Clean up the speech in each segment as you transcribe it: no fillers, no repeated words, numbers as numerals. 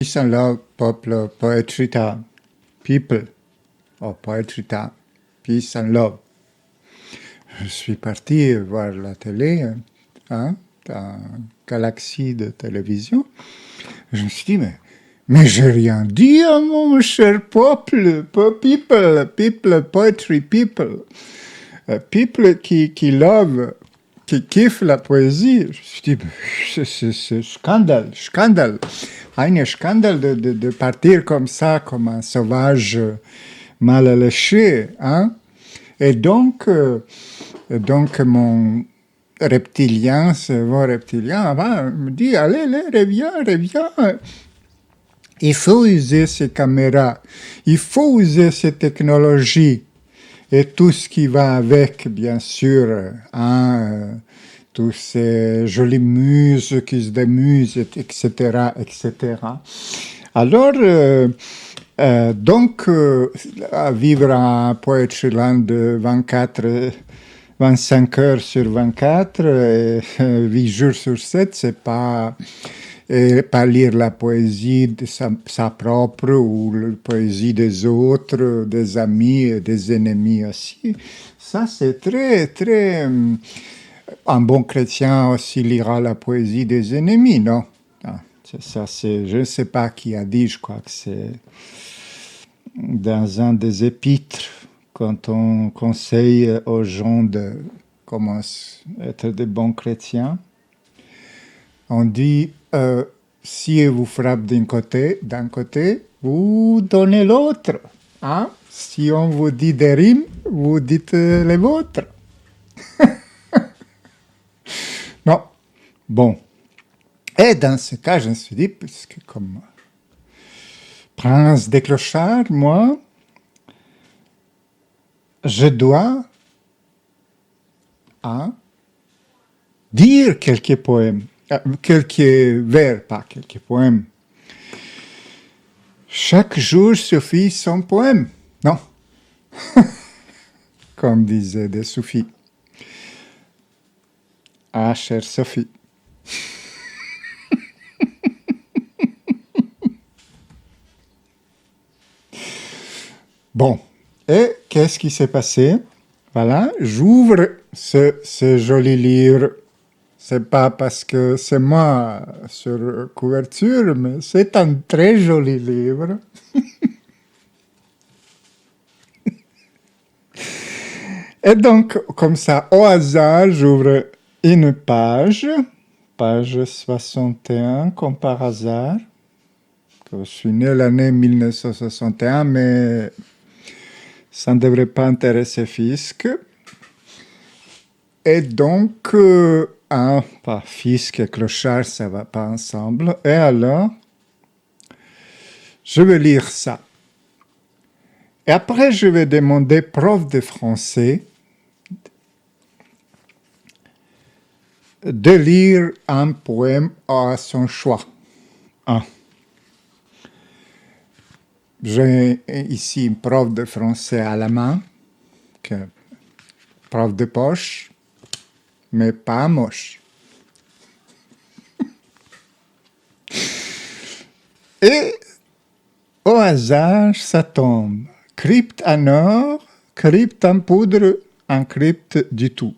Peace and love, peuple, poetry time, people, or poetry time, peace and love. Je suis parti voir la télé, dans Galaxie de télévision. Je me suis dit, mais j'ai rien dit à mon cher peuple, people, poetry people, people qui love, qui kiffent la poésie. Je me suis dit, c'est scandale. Un scandale de partir comme ça, comme un sauvage mal léché, hein. Et donc mon reptilien, cerveau reptilien, me dit, allez, reviens. Il faut user ces caméras, il faut user ces technologies et tout ce qui va avec, bien sûr, hein, tous ces jolies muses qui se démusent, etc. Alors, donc, à vivre en Poetryland 25 heures sur 24, 8 jours sur 7, c'est pas lire la poésie de sa propre ou la poésie des autres, des amis et des ennemis aussi. Ça, c'est très... Un bon chrétien aussi lira la poésie des ennemis, non? Ça, je ne sais pas qui a dit, je crois que c'est dans un des épîtres, quand on conseille aux gens de comment être des bons chrétiens, on dit si vous frappe d'un côté, vous donnez l'autre. Hein? Si on vous dit des rimes, vous dites les vôtres. Non. Bon. Et dans ce cas, je me suis dit, puisque comme prince des clochards, moi, je dois dire quelques poèmes, quelques vers, pas quelques poèmes. Chaque jour suffit son poème, non? Comme disaient des soufis. Ah, chère Sophie. Bon, et qu'est-ce qui s'est passé? Voilà, j'ouvre ce joli livre. C'est pas parce que c'est moi sur couverture, mais c'est un très joli livre. Et donc, comme ça, au hasard, j'ouvre une page 61, comme par hasard. Je suis né l'année 1961, mais ça ne devrait pas intéresser Fisk. Et donc, pas Fisk et Clochard, ça ne va pas ensemble. Et alors, je vais lire ça. Et après, je vais demander prof de français de lire un poème à son choix. J'ai ici une prof de français à la main, prof de poche, mais pas moche. Et au hasard, ça tombe. Crypte en or, crypte en poudre, en crypte du tout.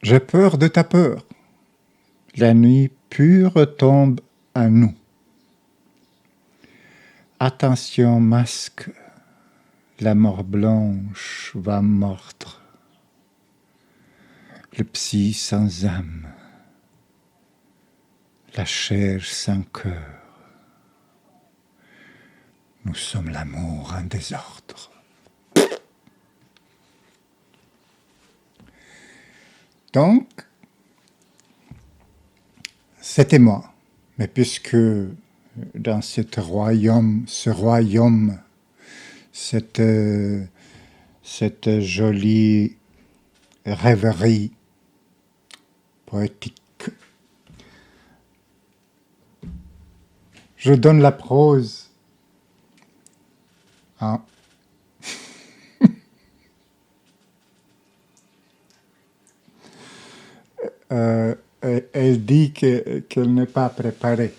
J'ai peur de ta peur. La nuit pure tombe à nous. Attention, masque, la mort blanche va mordre. Le psy sans âme, la chair sans cœur. Nous sommes l'amour en désordre. Donc, c'était moi. Mais puisque dans ce royaume, cette jolie rêverie poétique, je donne la prose. Et elle dit qu'elle n'est pas préparée.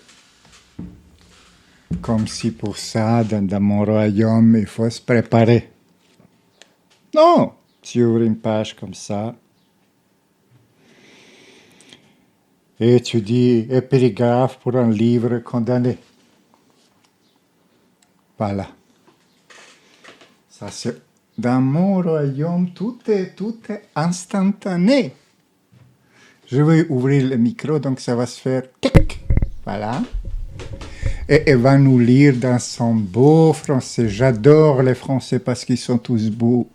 Comme si pour ça, dans mon royaume, il faut se préparer. Non, tu ouvres une page comme ça et tu dis épigraphe pour un livre condamné. Voilà. Ça, c'est... Dans mon royaume, tout est instantané. Je vais ouvrir le micro, donc ça va se faire tic. Voilà. Et elle va nous lire dans son beau français. J'adore les Français parce qu'ils sont tous beaux.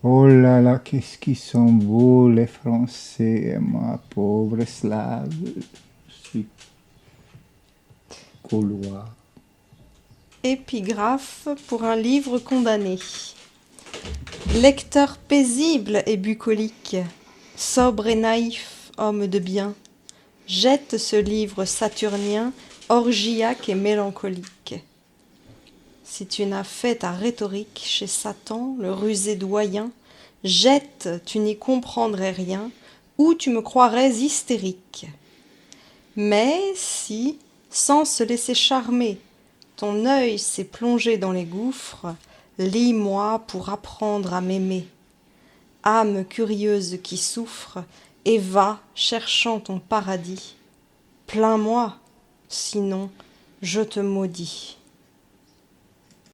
Oh là là, qu'est-ce qu'ils sont beaux, les Français, moi, pauvre slave. Je suis gaulois. Épigraphe pour un livre condamné. Lecteur paisible et bucolique, sobre et naïf, homme de bien, jette ce livre saturnien, orgiaque et mélancolique. Si tu n'as fait ta rhétorique chez Satan, le rusé doyen, jette, tu n'y comprendrais rien, ou tu me croirais hystérique. Mais si, sans se laisser charmer, ton œil s'est plongé dans les gouffres, lis-moi pour apprendre à m'aimer. Âme curieuse qui souffre, et va cherchant ton paradis. Plains-moi, sinon je te maudis.